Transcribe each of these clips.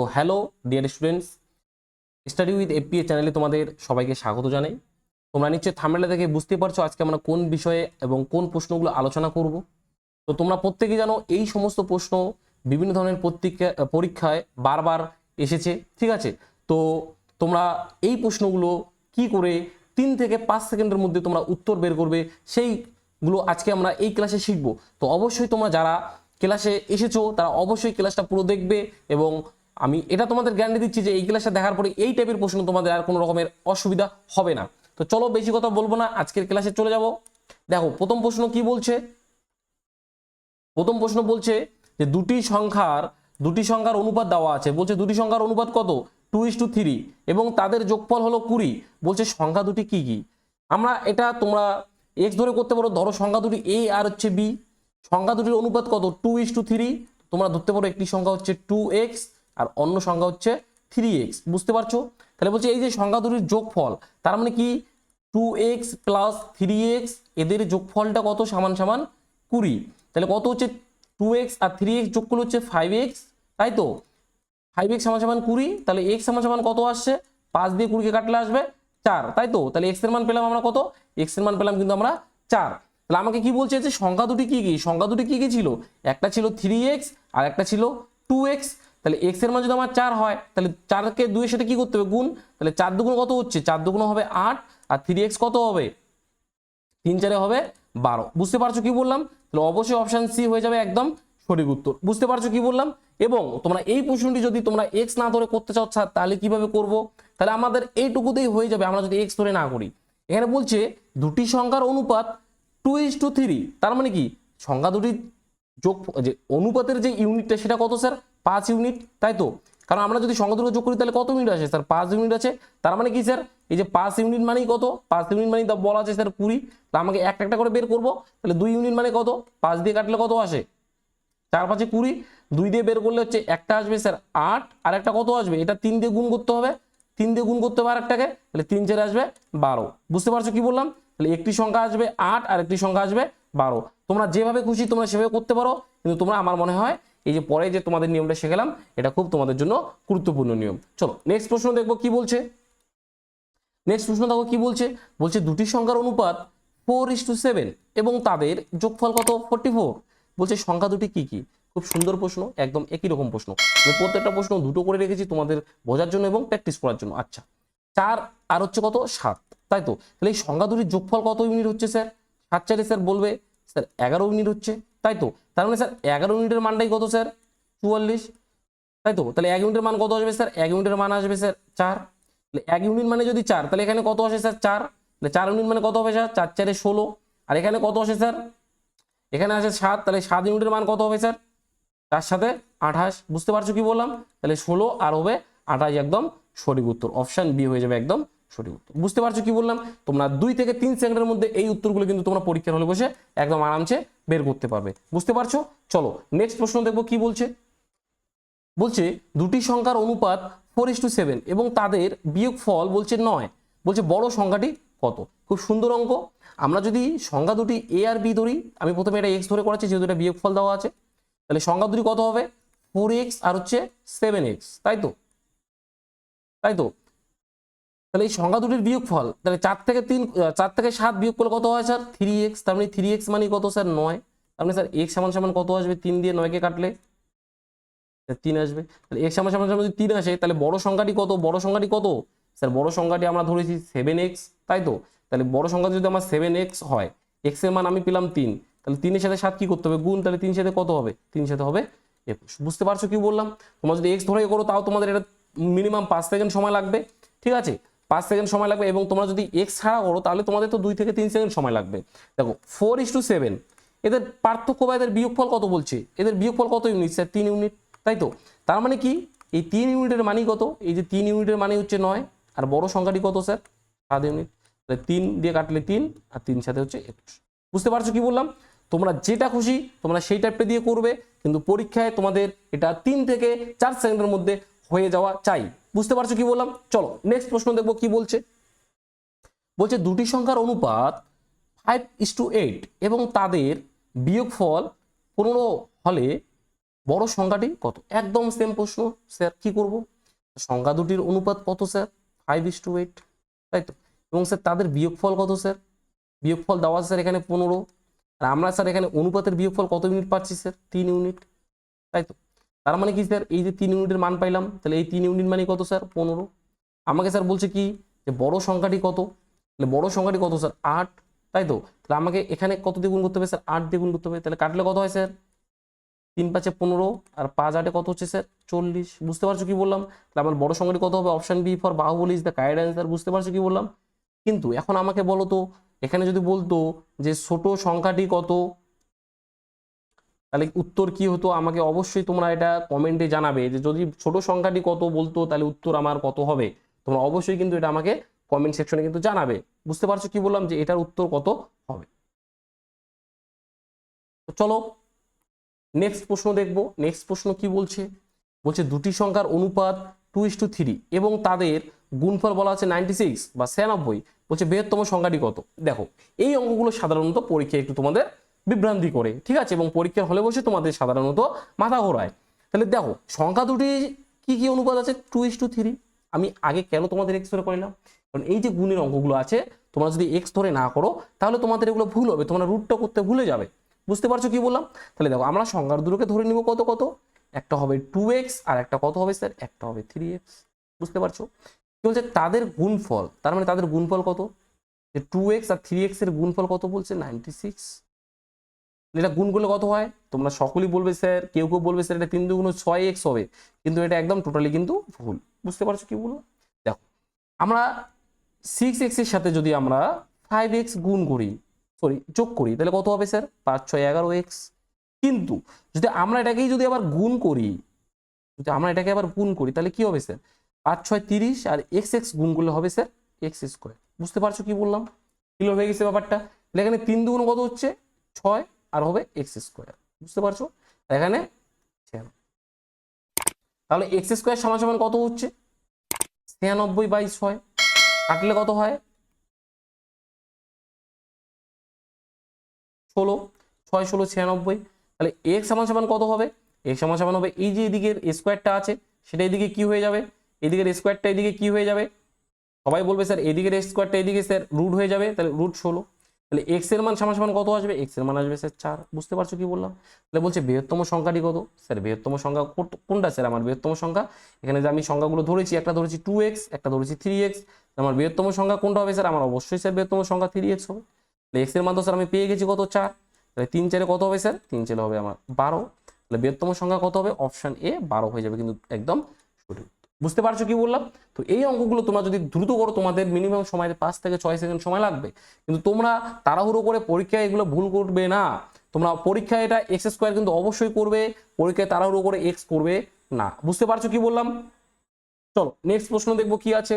তো hello dear students, study with APA চ্যানেলে তোমাদের সবাইকে স্বাগত জানাই। তোমরা নিশ্চয়ই থাম্বনেল থেকে বুঝতে পারছো আজকে আমরা কোন বিষয়ে এবং কোন প্রশ্নগুলো আলোচনা করব। তো তোমরা প্রত্যেকেই জানো এই সমস্ত প্রশ্ন বিভিন্ন ধরনের পরীক্ষায় বারবার এসেছে, ঠিক আছে? তো তোমরা এই প্রশ্নগুলো কি করে 3 থেকে 5 সেকেন্ডের মধ্যে তোমরা উত্তর বের করবে সেইগুলো আজকে আমরা এই ক্লাসে শিখব। তো অবশ্যই তোমরা যারা ক্লাসে এসেছো তারা অবশ্যই ক্লাসটা পুরো দেখবে এবং আমি এটা তোমাদের গ্যারান্টি দিচ্ছি যে এই ক্লাসটা দেখার পরে এই টাইপের প্রশ্ন তোমাদের আর কোনো রকমের অসুবিধা হবে না। তো চলো বেশি কথা বলবো না, আজকের ক্লাসে চলে যাব। দেখো প্রথম প্রশ্ন কি বলছে। প্রথম প্রশ্ন বলছে যে দুটি সংখ্যার অনুপাত দেওয়া আছে। বলছে দুটি সংখ্যার অনুপাত কত? 2:3 এবং তাদের যোগফল হলো 20। বলছে সংখ্যা দুটি কি কি? আমরা এটা তোমরা এক্স ধরে করতে পারো। ধরো সংখ্যা দুটি এ আর হচ্ছে বি। সংখ্যা দুটির অনুপাত কত? 2:3। তোমরা ধরতে পারো একটি সংখ্যা হচ্ছে 2x আর অন্য সংখ্যা হচ্ছে 3x। বুঝতে পারছো? তাহলে বলছে এই যে সংখ্যা দুটির যোগফল, তার মানে কি 2x প্লাস 3x এদের যোগফলটা কত? সমান সমান 20। তাহলে কত হচ্ছে? 2x আর 3x যোগ করলে হচ্ছে 5x, তাই তো? 5x সমান সমান 20। তাহলে x সমান সমান কত আসছে? 5 দিয়ে 20 কে কাটলে আসবে 4, তাই তো? তাহলে x এর মান পেলাম আমরা কত? x এর মান পেলাম কিন্তু আমরা 4। তাহলে আমাকে কি বলছে যে সংখ্যা দুটি কি কি? সংখ্যা দুটি কি কি ছিল? একটা ছিল 3x আর একটা ছিল 2x। তাহলে x এর মান যদি আমার 4 হয় তাহলে 4 কে 2 এর সাথে কি করতে হবে? গুণ। তাহলে 4 দুগুণ কত হচ্ছে? 4 দুগুণ হবে 8 আর 3x কত হবে? 3 4 হবে 12। বুঝতে পারছো কি বললাম? তাহলে অবশ্যই অপশন সি হয়ে যাবে একদম সঠিক উত্তর। বুঝতে পারছো কি বললাম? এবং তোমরা এই প্রশ্নটি যদি তোমরা এক্স না ধরে করতে চাও তাহলে কিভাবে করব? তাহলে আমাদের এইটুকুতেই হয়ে যাবে আমরা যদি এক্স ধরে না করি। এখানে বলছে দুটি সংখ্যার অনুপাত 2:3। তার মানে কি সংখ্যা দুটির যোগ যে অনুপাতের যে ইউনিটটা সেটা কত স্যার? 5 ইউনিট, তাই তো? কারণ আমরা যদি সংখ্যা দুটো যোগ করি তাহলে কত ইউনিট আসে স্যার? 5 ইউনিট আছে। তার মানে কি স্যার এই যে 5 ইউনিট মানেই কত? 5 ইউনিট মানে বলা আছে স্যার 20। তা আমাকে একটা একটা করে বের করব। তাহলে 2 ইউনিট মানে কত? 5 দিয়ে কাটলে কত আসে? 4 5 20। 2 দিয়ে বের করলে হচ্ছে একটা আসবে স্যার 8 আর একটা কত আসবে? এটা 3 দিয়ে গুণ করতে হবে। 3 দিয়ে গুণ করতে হবে আরেকটাকে, তাহলে 3 4 আসবে 12। বুঝতে পারছো কি বললাম? তাহলে একটি সংখ্যা আসবে 8 আর একটি সংখ্যা আসবে 12। তোমরা যেভাবে খুশি তোমরা সেভাবে করতে পারো, কিন্তু তোমরা আমার মনে হয় এই যে পরে যে তোমাদের নিয়মটা শেখালাম এটা খুব তোমাদের জন্য গুরুত্বপূর্ণ নিয়ম। চলো নেক্সট প্রশ্ন দেখবো কি বলছে। নেক্সট প্রশ্ন দেখো কি বলছে। বলছে দুটি সংখ্যার অনুপাত 4:7 এবং তাদের যোগফল কত? 44। বলছে সংখ্যা দুটি কি কি? খুব সুন্দর প্রশ্ন, একদম একই রকম প্রশ্ন। আমি প্রত্যেকটা প্রশ্ন দুটো করে রেখেছি তোমাদের বোঝার জন্য এবং প্র্যাকটিস করার জন্য। আচ্ছা 4 আর হচ্ছে কত? 7, তাই তো? তাহলে এই সংখ্যা দুটির যোগফল কত ইউনিট হচ্ছে স্যার? 7 4 স্যার বলবে স্যার 11 ইউনিট হচ্ছে, তাই তো? তার মানে স্যার 11 ইউনিটের মানটাই কত স্যার? 44, তাই তো? তাহলে 1 ইউনিটের মান কত আসবে স্যার? 1 ইউনিটের মান আসবে স্যার 4। তাহলে 1 ইউনিট মানে যদি 4, তাহলে এখানে কত আসে স্যার? 4। তাহলে 4 ইউনিট মানে কত হবে স্যার? 4 4 16। আর এখানে কত আসে স্যার? এখানে আসে 7। তাহলে 7 ইউনিটের মান কত হবে স্যার? 4 সাথে 28। বুঝতে পারছো কি বললাম? তাহলে 16 আর হবে 28 একদম সঠিক উত্তর। অপশন বি হয়ে যাবে একদম সঠিক উত্তর। বুঝতে পারছো কি বললাম? তোমরা 2 থেকে 3 সেকেন্ডের মধ্যে এই উত্তরগুলো কিন্তু তোমরা পরীক্ষার হলে বসে একদম আরামসে বের করতে পারবে। বুঝতে পারছো? চলো নেক্সট প্রশ্ন দেখবো কি বলছে। বলছে দুটি সংখ্যার অনুপাত 4:7 এবং তাদের বিয়োগফল বলছে 9। বলছে বড় সংখ্যাটি কত? খুব সুন্দর অঙ্ক। আমরা যদি সংখ্যা দুটি এ আর বি ধরি, আমি প্রথমে এটা এক্স ধরে করাচ্ছি যেহেতু এটা বিয়োগফল দেওয়া আছে। তাহলে সংখ্যা দুটি কত হবে? 4x আর হচ্ছে 7x, তাই তো? তাই তো? তাহলে এই সংখ্যা দুটির বিয়োগফল, তাহলে 4 থেকে 7 বিয়োগ করলে কত হয় স্যার? 3x। তার মানে 3x মানে কত স্যার? 9। তার মানে স্যার x সমান সমান কত আসবে? 3 দিয়ে 9 কে কাটলে 3 আসবে। তাহলে x সমান সমান যদি 3 আসে তাহলে বড় সংখ্যাটি কত? বড় সংখ্যাটি কত স্যার? বড় সংখ্যাটি আমরা ধরেছি 7x, তাই তো? তাহলে বড় সংখ্যা যদি আমার 7x হয়, x এর মান আমি পেলাম 3। তাহলে 3 এর সাথে 7 কি করতে হবে? গুণ। তাহলে 3 সাথে কত হবে? 3 সাথে হবে 21। বুঝতে পারছো কি বললাম? তোমরা যদি x ধরে করো তাও তোমাদের এটা মিনিমাম 5 সেকেন্ড সময় লাগবে, ঠিক আছে? 5 সেকেন্ড সময় লাগবে। এবং তোমরা যদি x ছাড়া করো তাহলে তোমাদের তো 2 থেকে 3 সেকেন্ড সময় লাগবে। দেখো 4:7 এদের পার্থক্য বা এদের বিয়োগফল কত বলছে? এদের বিয়োগফল কত ইউনিট স্যার? 3 ইউনিট, তাই তো? তার মানে কি এই 3 ইউনিটের মানই কত? এই যে 3 ইউনিটের মানে হচ্ছে 9। আর বড় সংখ্যাটি কত স্যার? 7 ইউনিট। তাহলে 3 দিয়ে কাটলে 3 আর 3 সাথে হচ্ছে 21। বুঝতে পারছো কি বললাম? তোমরা যেটা খুশি তোমরা সেই টাইপটা দিয়ে করবে, কিন্তু পরীক্ষায় তোমাদের এটা 3 থেকে 4 সেকেন্ডের মধ্যে হয়ে যাওয়া চাই। বুঝতে পারছো কি বললাম? চলো নেক্সট প্রশ্ন দেখবো কি বলছে। বলছে দুটি সংখ্যার অনুপাত 5:8 এবং তাদের বিয়োগফল 15 হলে বড় সংখ্যাটি কত? একদম সেম প্রশ্ন স্যার, কি করব? সংখ্যা দুটির অনুপাত কত স্যার? 5:8, তাই তো। এবং স্যার তাদের বিয়োগফল কত স্যার? বিয়োগফল দেওয়া আছে স্যার এখানে 15, আর আমরা স্যার এখানে অনুপাতের বিয়োগফল কত ইউনিট পাচ্ছি স্যার? 3 ইউনিট, তাই তো। তার মানে কি স্যার, এই যে 3 ইউনিটের মান পাইলাম, তাহলে এই 3 ইউনিট মানে কত স্যার? 15। আমাকে স্যার বলছে কি যে বড় সংখ্যাটি কত, তাহলে বড় সংখ্যাটি কত স্যার? 8, তাই তো। তাহলে আমাকে এখানে কত দিয়ে গুণ করতে হবে স্যার? 8 দিয়ে গুণ করতে হবে। তাহলে কাটলে কত হয় স্যার? 3 5 15, আর 5 8 কত হচ্ছে স্যার? 40। বুঝতে পারছো কি বললাম? তাহলে আমার বড় সংখ্যাটি কত হবে? Option B for Baahubali is the correct answer. বুঝতে পারছো কি বললাম? কিন্তু এখন আমাকে বলো তো, এখানে যদি বলতো যে ছোট সংখ্যাটি কত, তাহলে উত্তর কি হতো? আমাকে অবশ্যই তোমরা এটা কমেন্টে জানাবে যে যদি ছোট সংখ্যাটি কত বলতো তাহলে উত্তর আমার কত হবে। তোমরা অবশ্যই কিন্তু এটা আমাকে কমেন্ট সেকশনে কিন্তু জানাবে। বুঝতে পারছো কি বললাম যে এটার উত্তর কত হবে? তো চলো নেক্সট প্রশ্ন দেখবো। নেক্সট প্রশ্ন কি বলছে? বলছে দুটি সংখ্যার অনুপাত 2:3 এবং তাদের গুণফল বলা আছে 96 বা 96। বলছে বৃহত্তম সংখ্যাটি কত? দেখো এই অঙ্কগুলো সাধারণত পরীক্ষায় একটু তোমাদের বিভ্রান্তি করে, ঠিক আছে, এবং পরীক্ষার হলে বসে তোমাদের সাধারণত মাথা ঘোরায়। তাহলে দেখো সংখ্যা দুটি কি কি অনুপাত আছে? 2:3। আমি আগে কেন তোমাদের এক্স ধরে করলাম? কারণ এই যে গুণের অঙ্কগুলো আছে তোমরা যদি এক্স ধরে না করো তাহলে তোমাদের এগুলো ভুল হবে, তোমরা রুটটা করতে ভুলে যাবে। বুঝতে পারছো কি বললাম? তাহলে দেখো আমরা সংখ্যা দুটোকে ধরে নিব কত কত, একটা হবে 2x আর একটা কত হবে স্যার? একটা হবে 3x। বুঝতে পারছো কি বলছে? তাদের গুণফল, তার মানে তাদের গুণফল কত? যে 2x আর 3x এর গুণফল কত বলছে? 96। এটা গুণ করলে কত হয়? তোমরা সকলেই বলবে স্যার, কেউ কেউ বলবে স্যার এটা 3 2 6x হবে, কিন্তু এটা একদম টোটালি কিন্তু ভুল। বুঝতে পারছো কি বলবো? দেখো আমরা 6x এর সাথে যদি আমরা 5x গুণ করি, সরি যোগ করি, তাহলে কত হবে স্যার? 5 6 11x। কিন্তু যদি আমরা এটাকেই যদি আবার গুণ করি, যদি আমরা এটাকে আবার গুণ করি তাহলে কি হবে স্যার? 5 6 30, আর এক্স এক্স গুণ করলে হবে স্যার এক্স স্কোয়ার। বুঝতে পারছো কি বললাম? ক্লিয়ার হয়ে গেছে ব্যাপারটা? তাহলে এখানে 3 2 কত হচ্ছে? 6, আর হবে এক্স স্কোয়ার। বুঝতে পারছো? এখানে তাহলে এক্স স্কোয়ার সমান সমান কত হচ্ছে? 96/6। কাটলে কত হয়? 16, 6 16 96। তাহলে এক্স সমান সমান কত হবে? এক্স সমান সমান হবে এই যে এদিকের স্কোয়ারটা আছে সেটা এদিকে কি হয়ে যাবে? এদিকের স্কোয়ারটা এদিকে কি হয়ে যাবে? সবাই বলবে স্যার এদিকের স্কোয়ারটা এদিকে স্যার রুট হয়ে যাবে, তাহলে রুট 16। তাহলে এক্স এর মান সমান সমান কত আসবে? এক্স এর মান আসবে স্যার 4। বুঝতে পারছো কি বললাম? তাহলে বলছে বৃহত্তম সংখ্যাটি কত? স্যার বৃহত্তম সংখ্যা কোনটা স্যার? আমার বৃহত্তম সংখ্যা এখানে যে আমি সংখ্যাগুলো ধরেছি, একটা ধরেছি 2x, একটা ধরেছি 3x, আমার বৃহত্তম সংখ্যা কোনটা হবে স্যার? আমার অবশ্যই স্যার বৃহত্তম সংখ্যা 3x হবে। তাহলে এক্স এর মান তো স্যার আমি পেয়ে গেছি কত? 4। তাহলে 3 4 কত হবে স্যার? 3 4 হবে আমার 12। তাহলে বৃহত্তম সংখ্যা কত হবে? অপশন এ 12 হয়ে যাবে কিন্তু একদম সঠিক। বুঝতে পারছো কি বললাম? তো এই অঙ্কগুলো তোমরা যদি দ্রুত করো তোমাদের মিনিমাম সময় 5 থেকে 6 সেকেন্ড সময় লাগবে, কিন্তু তোমরা তাড়াহুড়ো করে পরীক্ষায় এগুলো ভুল করবে না। তোমরা পরীক্ষায় এটা এক্স স্কোয়ার কিন্তু অবশ্যই করবে, পরীক্ষায় তাড়াহুড়ো করে এক্স করবে না। বুঝতে পারছো কি বললাম? চলো নেক্সট প্রশ্ন দেখবো কি আছে।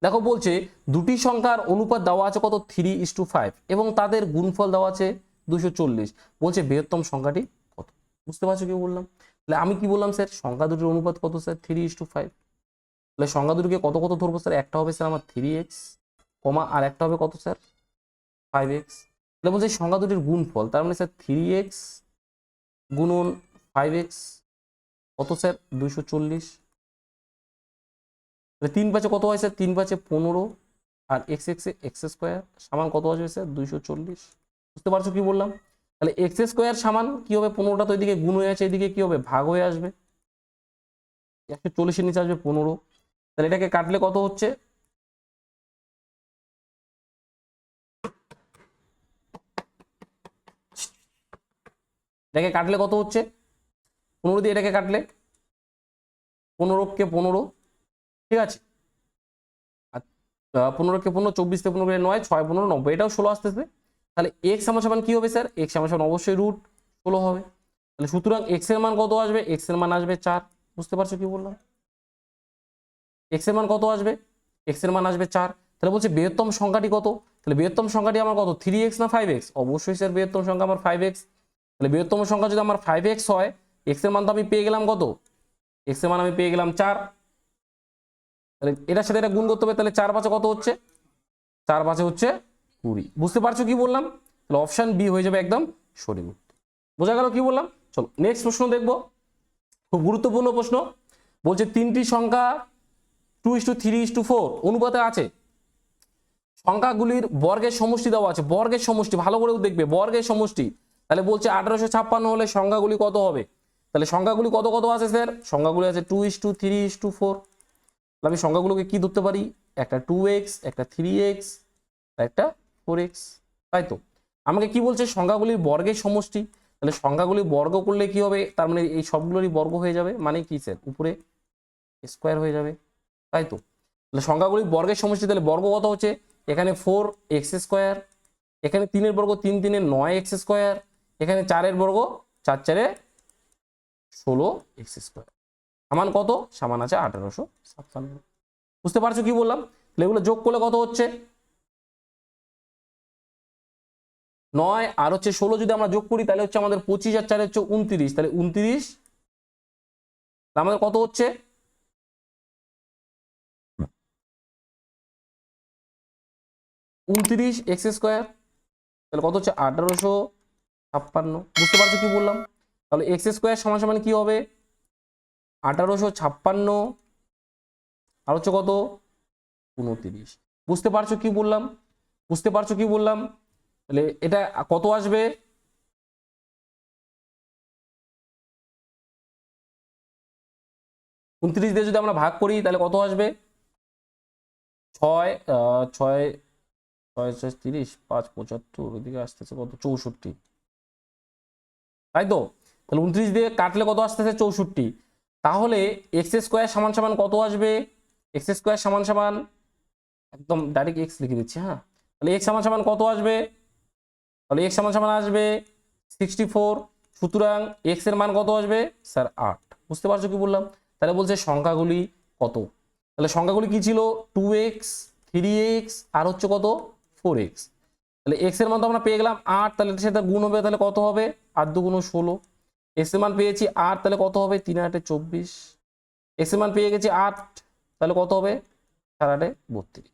দেখো বলছে দুটি সংখ্যার অনুপাত দেওয়া আছে কত? 3:5 এবং তাদের গুণফল দেওয়া আছে 240। বলছে বৃহত্তম সংখ্যাটি কত? বুঝতে পারছো কি বললাম? তাহলে আমি কি বললাম স্যার? সংখ্যা দুটির অনুপাত কত স্যার? 3:5। তাহলে সংখ্যা দুটিকে কত কত ধরবো স্যার? একটা হবে স্যার আমার 3x, কমা আর একটা হবে কত স্যার? 5x। তাহলে বলছে সংখ্যা দুটির গুণফল, তার মানে স্যার 3x গুণন 5x কত স্যার? 240। তাহলে 3 5 কত হয় স্যার? 3 5 15, আর এক্স এক্স এক্স স্কোয়ার সমান কত আসবে স্যার? 240। বুঝতে পারছো কি বললাম? তাহলে এক্স স্কোয়ার সমান কি হবে? 15টা তো এদিকে গুণ হয়ে আছে, এদিকে কি হবে? ভাগ হয়ে আসবে। 140 এর নিচে আসবে 15। তাহলে এটাকে কাটলে কত হচ্ছে? এটাকে কাটলে কত হচ্ছে? 15 দিয়ে এটাকে কাটলে 15 কে 15, ঠিক আছে, আর 15 কে 15, 24 তে 15 9, 6 15 90, এটাও 16 আসতেছে। তাহলে এক্স সমান সমান কি হবে স্যার? এক্স সমান সমান অবশ্যই রুট 16 হবে। তাহলে সুতরাং এক্স এর মান কত আসবে? এক্স এর মান আসবে 4। বুঝতে পারছো কি বললাম? এক্স এর মান কত আসবে? এক্স এর মান আসবে 4। তাহলে বলছে বৃহত্তম সংখ্যাটি কত? তাহলে বৃহত্তম সংখ্যাটি আমার কত? 3x না 5x? অবশ্যই স্যার বৃহত্তম সংখ্যা আমার 5x। তাহলে বৃহত্তম সংখ্যা যদি আমার 5x হয়, এক্স এর মান তো আমি পেয়ে গেলাম কত? এক্স এর মান আমি পেয়ে গেলাম 4। তাহলে এটার সাথে এটা গুণ করতে হবে, তাহলে 4 5 কত হচ্ছে? 4 5 হচ্ছে 20। বুঝতে পারছো কি বললাম? তাহলে অপশন বি হয়ে যাবে একদম সঠিক উত্তর। বোঝা গেল কি বললাম? চলো নেক্সট প্রশ্ন দেখবো, খুব গুরুত্বপূর্ণ প্রশ্ন। বলছে তিনটি সংখ্যা 2:3:4 অনুপাতে আছে, সংখ্যাগুলির বর্গের সমষ্টি দেওয়া আছে, বর্গের সমষ্টি ভালো করে দেখবে, বর্গের সমষ্টি। তাহলে বলছে 1856 হলে সংখ্যাগুলি কত হবে? তাহলে সংখ্যাগুলি কত কত আছে স্যার? সংখ্যাগুলি আছে 2:3:4। তাহলে আমি সংখ্যাগুলোকে কি ধরতে পারি? একটা 2x, একটা 3x, একটা 4x, তাই তো। আমাকে কি বলছে? সংখ্যাগুলির বর্গের সমষ্টি। তাহলে সংখ্যাগুলি বর্গ করলে কি হবে? তার মানে এই সবগুলোরই বর্গ হয়ে যাবে, মানে কি স্যার? উপরে স্কোয়ার হয়ে যাবে, তাই তো। তাহলে সংখ্যাগুলি বর্গের সমষ্টি, তাহলে বর্গ কত হচ্ছে? এখানে 4x², এখানে 3-এর বর্গ 3×3 9x², এখানে 4-এর বর্গ 4×4 16x², সমান কত? সমান আছে 1856। বুঝতে পারছো কি বললাম? তাহলে এগুলো যোগ করলে কত হচ্ছে? 9 আর হচ্ছে 16 যদি আমরা যোগ করি তাহলে হচ্ছে আমাদের 25 আর 4 হচ্ছে 29, তাহলে 29 আমাদের কত হচ্ছে? 29x², তাহলে কত হচ্ছে? 1856। বুঝতে পারছো কি বললাম? তাহলে x² সমান সমান কি হবে? 1856 আর হচ্ছে কত? 29। বুঝতে পারছো কি বললাম? বুঝতে পারছো কি বললাম? তাহলে এটা কত আসবে? 29 দিয়ে যদি আমরা ভাগ করি তাহলে কত আসবে? 6 6 6 30 5 75, ওইদিকে আসতেছে কত? 64, তাই তো। তাহলে 29 দিয়ে কাটলে কত আসতেছে? 64। তাহলে x² সমান সমান কত আসবে? x² সমান সমান, একদম ডাইরেক্ট x লিখে দিচ্ছি, হ্যাঁ। তাহলে x সমান সমান কত আসবে? তাহলে x সমান সমান আসবে 64। সুতরাং x এর মান কত আসবে স্যার? 8। বুঝতে পারছো কি বললাম? তাহলে বলছে সংখ্যাগুলি কত? তাহলে সংখ্যাগুলি কি ছিল? 2x, 3x আর হচ্ছে কত? 4x। তাহলে x এর মান তো আমরা পেয়ে গেলাম 8, তাহলে এটার সাথে গুণ হবে, তাহলে কত হবে? 8 × 2 = 16। x এর মান পেয়েছি 8, তাহলে কত হবে? 3 × 8 = 24। x এর মান পেয়ে গেছি 8, তাহলে কত হবে? 4 × 8 = 32।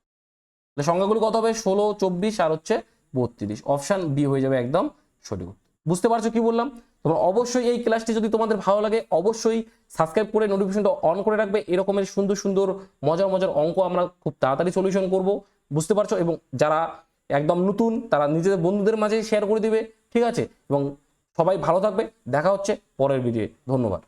তাহলে সংখ্যাগুলি কত হবে? 16, 24 আর হচ্ছে 32। অপশন বি হয়ে যাবে একদম সঠিক উত্তর। বুঝতে পারছো কি বললাম? তোমরা অবশ্যই এই ক্লাসটি যদি তোমাদের ভালো লাগে অবশ্যই সাবস্ক্রাইব করে নোটিফিকেশনটা অন করে রাখবে। এরকমের সুন্দর সুন্দর মজার মজার অঙ্ক আমরা খুব তাড়াতাড়ি সলিউশন করব। বুঝতে পারছো? এবং যারা একদম নতুন তারা নিজেদের বন্ধুদের মাঝে শেয়ার করে দিবে, ঠিক আছে? এবং সবাই ভালো থাকবে, দেখা হচ্ছে পরের ভিডিওতে। ধন্যবাদ।